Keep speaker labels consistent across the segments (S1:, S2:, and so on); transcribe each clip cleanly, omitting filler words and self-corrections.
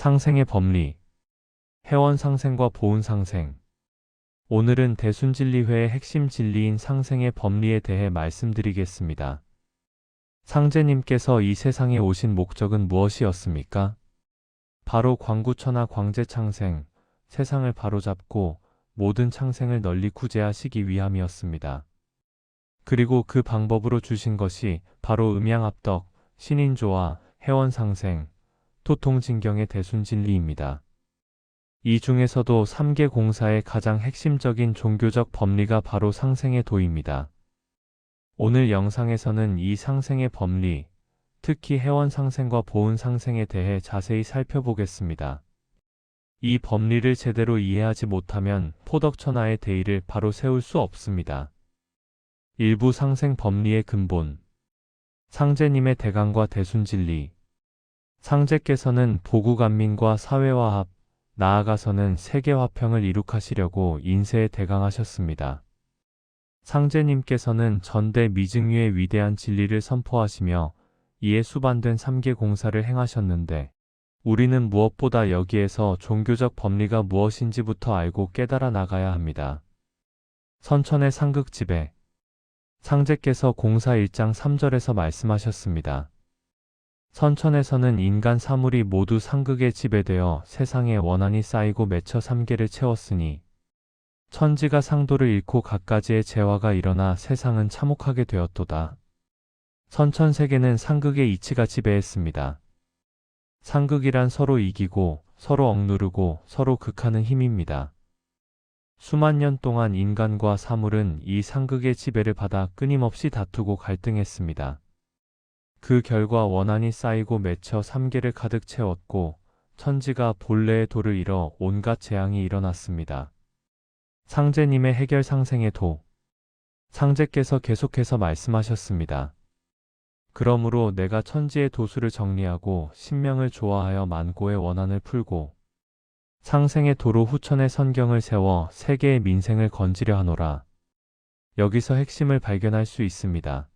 S1: 상생의 법리, 해원 상생과 보훈 상생. 오늘은 대순진리회의 핵심 진리인 상생의 법리에 대해 말씀드리겠습니다. 상제님께서 이 세상에 오신 목적은 무엇이었습니까? 바로 광구천하 광재창생, 세상을 바로잡고 모든 창생을 널리 구제하시기 위함이었습니다. 그리고 그 방법으로 주신 것이 바로 음양합덕, 신인조와 해원상생, 토통진경의 대순진리입니다. 이 중에서도 3개 공사의 가장 핵심적인 종교적 법리가 바로 상생의 도입니다. 오늘 영상에서는 이 상생의 법리, 특히 해원상생과 보훈상생에 대해 자세히 살펴보겠습니다. 이 법리를 제대로 이해하지 못하면 포덕천하의 대의를 바로 세울 수 없습니다. 일부 상생 법리의 근본, 상제님의 대강과 대순진리. 상제께서는 보구간민과 사회화합, 나아가서는 세계화평을 이룩하시려고 인세에 대강하셨습니다. 상제님께서는 전대 미증유의 위대한 진리를 선포하시며 이에 수반된 3개 공사를 행하셨는데, 우리는 무엇보다 여기에서 종교적 법리가 무엇인지부터 알고 깨달아 나가야 합니다. 선천의 상극지배. 상제께서 공사 1장 3절에서 말씀하셨습니다. 선천에서는 인간 사물이 모두 상극에 지배되어 세상에 원한이 쌓이고 맺혀 삼계를 채웠으니 천지가 상도를 잃고 갖가지의 재화가 일어나 세상은 참혹하게 되었도다. 선천세계는 상극의 이치가 지배했습니다. 상극이란 서로 이기고 서로 억누르고 서로 극하는 힘입니다. 수만 년 동안 인간과 사물은 이 상극의 지배를 받아 끊임없이 다투고 갈등했습니다. 그 결과 원한이 쌓이고 맺혀 삼계를 가득 채웠고 천지가 본래의 도를 잃어 온갖 재앙이 일어났습니다. 상제님의 해결 상생의 도. 상제께서 계속해서 말씀하셨습니다. 그러므로 내가 천지의 도수를 정리하고 신명을 조화하여 만고의 원한을 풀고 상생의 도로 후천의 선경을 세워 세계의 민생을 건지려 하노라. 여기서 핵심을 발견할 수 있습니다.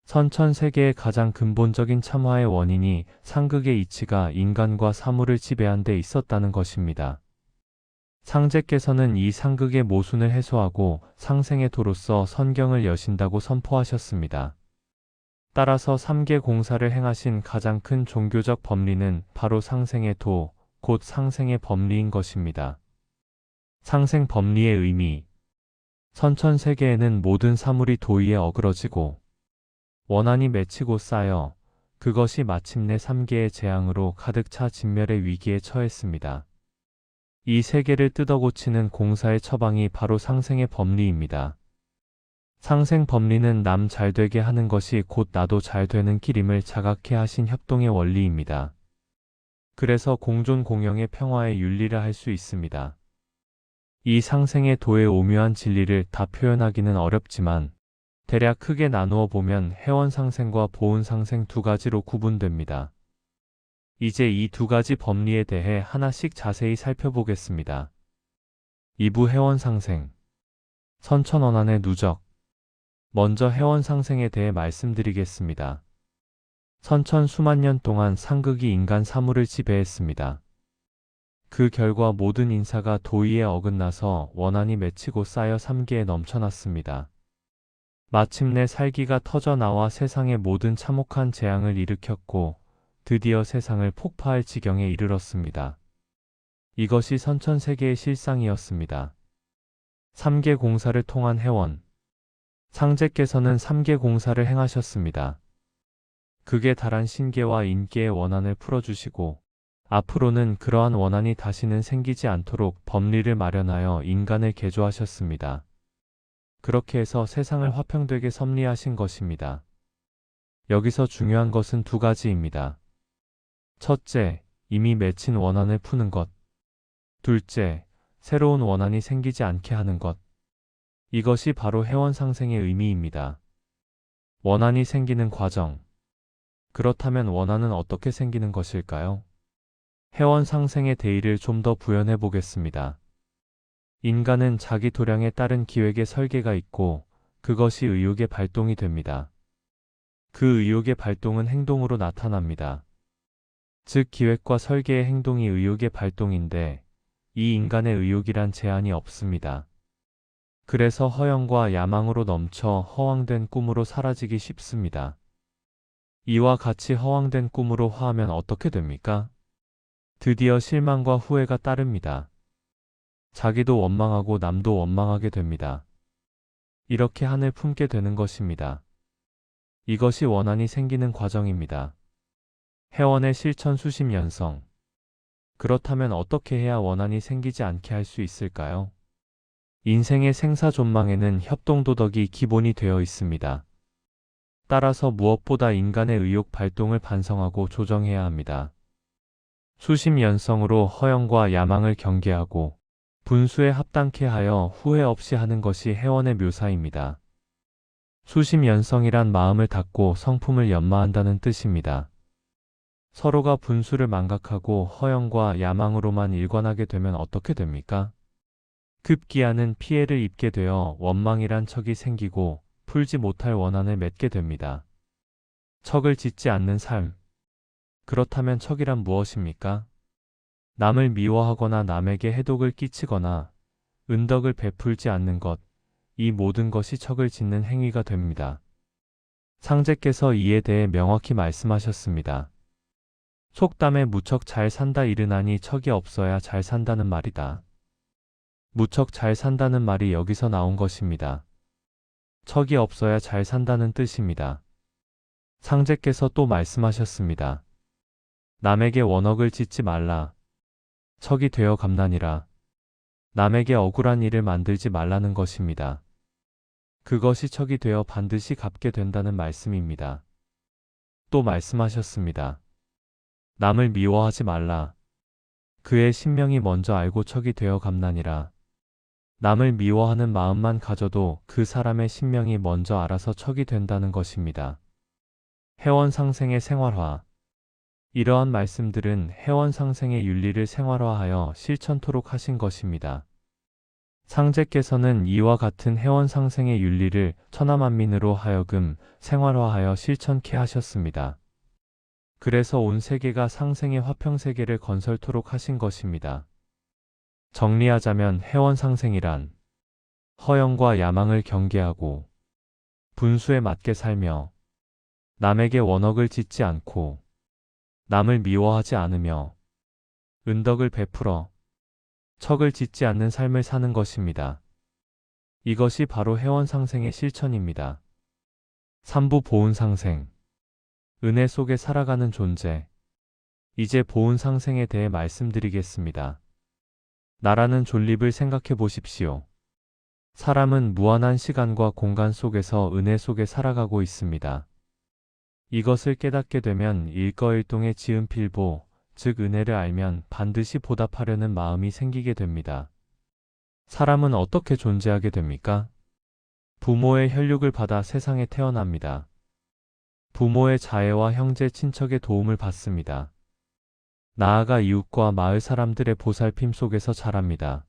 S1: 선천세계의 가장 근본적인 참화의 원인이 상극의 이치가 인간과 사물을 지배한 데 있었다는 것입니다. 상제께서는 이 상극의 모순을 해소하고 상생의 도로서 선경을 여신다고 선포하셨습니다. 따라서 3개 공사를 행하신 가장 큰 종교적 법리는 바로 상생의 도, 곧 상생의 법리인 것입니다. 상생 법리의 의미. 선천세계에는 모든 사물이 도의에 어그러지고 원한이 맺히고 쌓여 그것이 마침내 3계의 재앙으로 가득 차 진멸의 위기에 처했습니다. 이 세계를 뜯어고치는 공사의 처방이 바로 상생의 법리입니다. 상생 법리는 남 잘되게 하는 것이 곧 나도 잘되는 길임을 자각해 하신 협동의 원리입니다. 그래서 공존 공영의 평화의 윤리라 할 수 있습니다. 이 상생의 도의 오묘한 진리를 다 표현하기는 어렵지만 대략 크게 나누어 보면 해원상생과 보훈상생 두 가지로 구분됩니다. 이제 이 두 가지 법리에 대해 하나씩 자세히 살펴보겠습니다. 2부 해원상생. 선천원한의 누적. 먼저 해원상생에 대해 말씀드리겠습니다. 선천 수만 년 동안 상극이 인간 사물을 지배했습니다. 그 결과 모든 인사가 도의에 어긋나서 원한이 맺히고 쌓여 3계에 넘쳐났습니다. 마침내 살기가 터져 나와 세상의 모든 참혹한 재앙을 일으켰고 드디어 세상을 폭파할 지경에 이르렀습니다. 이것이 선천세계의 실상이었습니다. 3계 공사를 통한 해원. 상제께서는 3계 공사를 행하셨습니다. 극에 달한 신계와 인계의 원한을 풀어주시고 앞으로는 그러한 원한이 다시는 생기지 않도록 법리를 마련하여 인간을 개조하셨습니다. 그렇게 해서 세상을 화평되게 섭리하신 것입니다. 여기서 중요한 것은 두 가지입니다. 첫째, 이미 맺힌 원한을 푸는 것. 둘째, 새로운 원한이 생기지 않게 하는 것. 이것이 바로 해원상생의 의미입니다. 원한이 생기는 과정. 그렇다면 원한은 어떻게 생기는 것일까요? 해원상생의 대의를 좀 더 부연해 보겠습니다. 인간은 자기 도량에 따른 기획의 설계가 있고 그것이 의욕의 발동이 됩니다. 그 의욕의 발동은 행동으로 나타납니다. 즉 기획과 설계의 행동이 의욕의 발동인데 이 인간의 의욕이란 제한이 없습니다. 그래서 허영과 야망으로 넘쳐 허황된 꿈으로 사라지기 쉽습니다. 이와 같이 허황된 꿈으로 화하면 어떻게 됩니까? 드디어 실망과 후회가 따릅니다. 자기도 원망하고 남도 원망하게 됩니다. 이렇게 한을 품게 되는 것입니다. 이것이 원한이 생기는 과정입니다. 해원의 실천 수십 년성. 그렇다면 어떻게 해야 원한이 생기지 않게 할 수 있을까요? 인생의 생사존망에는 협동도덕이 기본이 되어 있습니다. 따라서 무엇보다 인간의 의욕 발동을 반성하고 조정해야 합니다. 수십 년성으로 허영과 야망을 경계하고 분수에 합당케 하여 후회 없이 하는 것이 해원의 묘사입니다. 수십 년성이란 마음을 닫고 성품을 연마한다는 뜻입니다. 서로가 분수를 망각하고 허영과 야망으로만 일관하게 되면 어떻게 됩니까? 급기야는 피해를 입게 되어 원망이란 척이 생기고 풀지 못할 원한을 맺게 됩니다. 척을 짓지 않는 삶. 그렇다면 척이란 무엇입니까? 남을 미워하거나 남에게 해독을 끼치거나 은덕을 베풀지 않는 것, 이 모든 것이 척을 짓는 행위가 됩니다. 상제께서 이에 대해 명확히 말씀하셨습니다. 속담에 무척 잘 산다 이르나니 척이 없어야 잘 산다는 말이다. 무척 잘 산다는 말이 여기서 나온 것입니다. 척이 없어야 잘 산다는 뜻입니다. 상제께서 또 말씀하셨습니다. 남에게 원억을 짓지 말라. 척이 되어 갚나니라. 남에게 억울한 일을 만들지 말라는 것입니다. 그것이 척이 되어 반드시 갚게 된다는 말씀입니다. 또 말씀하셨습니다. 남을 미워하지 말라. 그의 신명이 먼저 알고 척이 되어 갚나니라. 남을 미워하는 마음만 가져도 그 사람의 신명이 먼저 알아서 척이 된다는 것입니다. 해원 상생의 생활화. 이러한 말씀들은 해원 상생의 윤리를 생활화하여 실천토록 하신 것입니다. 상제께서는 이와 같은 해원 상생의 윤리를 천하만민으로 하여금 생활화하여 실천케 하셨습니다. 그래서 온 세계가 상생의 화평세계를 건설토록 하신 것입니다. 정리하자면 해원 상생이란 허영과 야망을 경계하고 분수에 맞게 살며 남에게 원억을 짓지 않고 남을 미워하지 않으며 은덕을 베풀어 척을 짓지 않는 삶을 사는 것입니다. 이것이 바로 해원 상생의 실천입니다. 삼부 보은 상생. 은혜 속에 살아가는 존재. 이제 보은 상생에 대해 말씀드리겠습니다. 나라는 존립을 생각해 보십시오. 사람은 무한한 시간과 공간 속에서 은혜 속에 살아가고 있습니다. 이것을 깨닫게 되면 일거일동의 지은필보, 즉 은혜를 알면 반드시 보답하려는 마음이 생기게 됩니다. 사람은 어떻게 존재하게 됩니까? 부모의 혈육을 받아 세상에 태어납니다. 부모의 자애와 형제 친척의 도움을 받습니다. 나아가 이웃과 마을 사람들의 보살핌 속에서 자랍니다.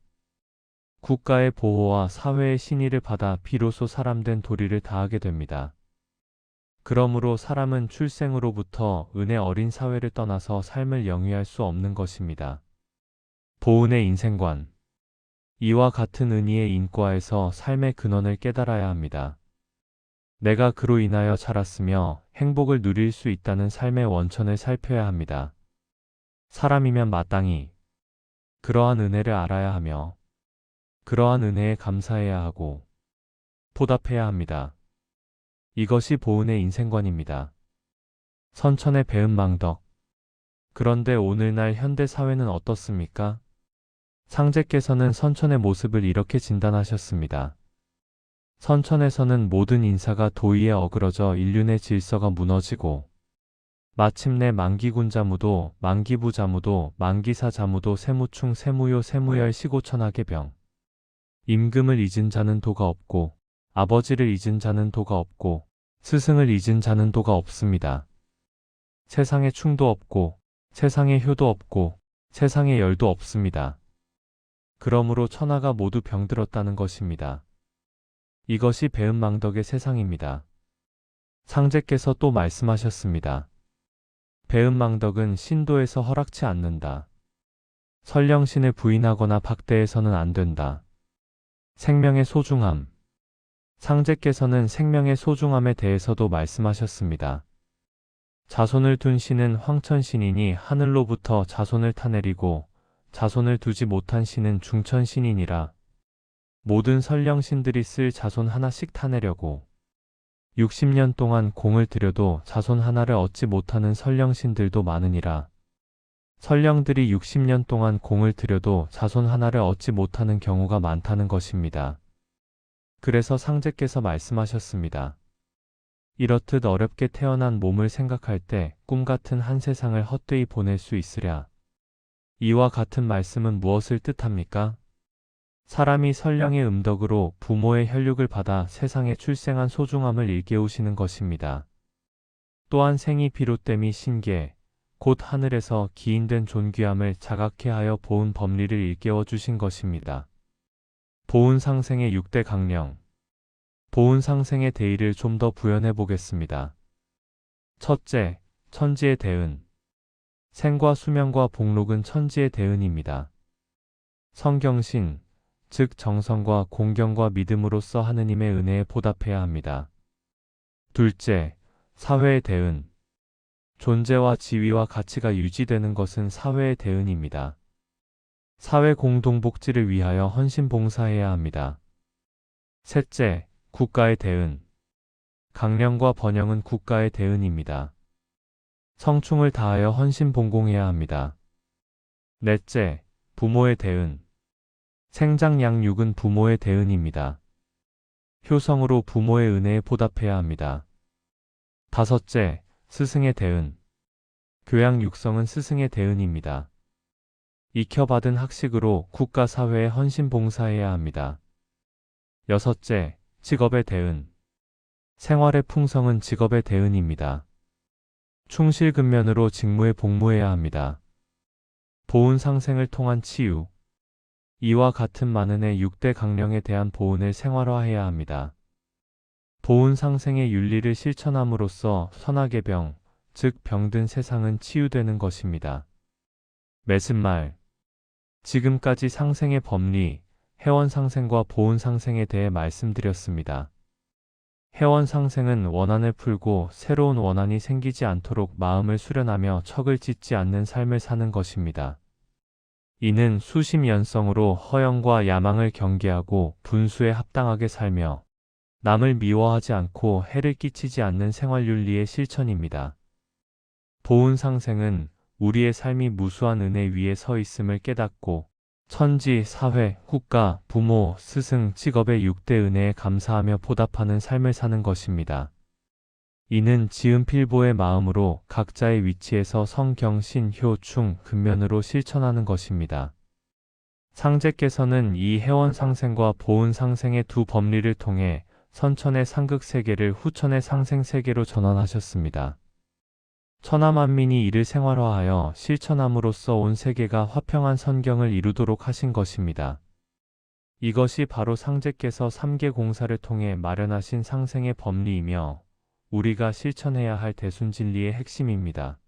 S1: 국가의 보호와 사회의 신의를 받아 비로소 사람된 도리를 다하게 됩니다. 그러므로 사람은 출생으로부터 은혜 어린 사회를 떠나서 삶을 영위할 수 없는 것입니다. 보은의 인생관. 이와 같은 은희의 인과에서 삶의 근원을 깨달아야 합니다. 내가 그로 인하여 자랐으며 행복을 누릴 수 있다는 삶의 원천을 살펴야 합니다. 사람이면 마땅히 그러한 은혜를 알아야 하며 그러한 은혜에 감사해야 하고 보답해야 합니다. 이것이 보은의 인생관입니다. 선천의 배은망덕. 그런데 오늘날 현대 사회는 어떻습니까? 상제께서는 선천의 모습을 이렇게 진단하셨습니다. 선천에서는 모든 인사가 도의에 어그러져 인륜의 질서가 무너지고 마침내 만기군자무도, 만기부자무도, 만기사자무도, 세무충, 세무요, 세무열, 시고천하계 병. 임금을 잊은 자는 도가 없고 아버지를 잊은 자는 도가 없고 스승을 잊은 자는 도가 없습니다. 세상에 충도 없고 세상에 효도 없고 세상에 열도 없습니다. 그러므로 천하가 모두 병들었다는 것입니다. 이것이 배은망덕의 세상입니다. 상제께서 또 말씀하셨습니다. 배은망덕은 신도에서 허락치 않는다. 설령신을 부인하거나 박대해서는 안 된다. 생명의 소중함. 상제께서는 생명의 소중함에 대해서도 말씀하셨습니다. 자손을 둔 신은 황천신이니 하늘로부터 자손을 타내리고 자손을 두지 못한 신은 중천신이니라. 모든 설령신들이 쓸 자손 하나씩 타내려고 60년 동안 공을 들여도 자손 하나를 얻지 못하는 설령신들도 많으니라. 설령들이 60년 동안 공을 들여도 자손 하나를 얻지 못하는 경우가 많다는 것입니다. 그래서 상제께서 말씀하셨습니다. 이렇듯 어렵게 태어난 몸을 생각할 때 꿈같은 한 세상을 헛되이 보낼 수 있으랴. 이와 같은 말씀은 무엇을 뜻합니까? 사람이 설령의 음덕으로 부모의 혈육을 받아 세상에 출생한 소중함을 일깨우시는 것입니다. 또한 생이 비롯됨이 신계, 곧 하늘에서 기인된 존귀함을 자각해 하여 보은 법리를 일깨워 주신 것입니다. 보은 상생의 6대 강령. 보은 상생의 대의를 좀 더 부연해 보겠습니다. 첫째, 천지의 대은. 생과 수명과 복록은 천지의 대은입니다. 성경신, 즉 정성과 공경과 믿음으로써 하느님의 은혜에 보답해야 합니다. 둘째, 사회의 대은. 존재와 지위와 가치가 유지되는 것은 사회의 대은입니다. 사회 공동복지를 위하여 헌신봉사해야 합니다. 셋째, 국가의 대은. 강령과 번영은 국가의 대은입니다. 성충을 다하여 헌신봉공해야 합니다. 넷째, 부모의 대은. 생장양육은 부모의 대은입니다. 효성으로 부모의 은혜에 보답해야 합니다. 다섯째, 스승의 대은. 교양 육성은 스승의 대은입니다. 익혀받은 학식으로 국가 사회에 헌신봉사해야 합니다. 여섯째, 직업의 대은. 생활의 풍성은 직업의 대은입니다. 충실근면으로 직무에 복무해야 합니다. 보은 상생을 통한 치유. 이와 같은 만은의 6대 강령에 대한 보은을 생활화해야 합니다. 보은 상생의 윤리를 실천함으로써 선악의 병, 즉 병든 세상은 치유되는 것입니다. 매슴말. 지금까지 상생의 법리, 해원상생과 보은상생에 대해 말씀드렸습니다. 해원상생은 원한을 풀고 새로운 원한이 생기지 않도록 마음을 수련하며 척을 짓지 않는 삶을 사는 것입니다. 이는 수심연성으로 허영과 야망을 경계하고 분수에 합당하게 살며 남을 미워하지 않고 해를 끼치지 않는 생활윤리의 실천입니다. 보은상생은 우리의 삶이 무수한 은혜 위에 서 있음을 깨닫고 천지, 사회, 국가, 부모, 스승, 직업의 6대 은혜에 감사하며 보답하는 삶을 사는 것입니다. 이는 지은필보의 마음으로 각자의 위치에서 성경, 신, 효, 충, 근면으로 실천하는 것입니다. 상제께서는 이 해원상생과 보은상생의 두 법리를 통해 선천의 상극세계를 후천의 상생세계로 전환하셨습니다. 천하만민이 이를 생활화하여 실천함으로써 온 세계가 화평한 선경을 이루도록 하신 것입니다. 이것이 바로 상제께서 3계 공사를 통해 마련하신 상생의 법리이며 우리가 실천해야 할 대순진리의 핵심입니다.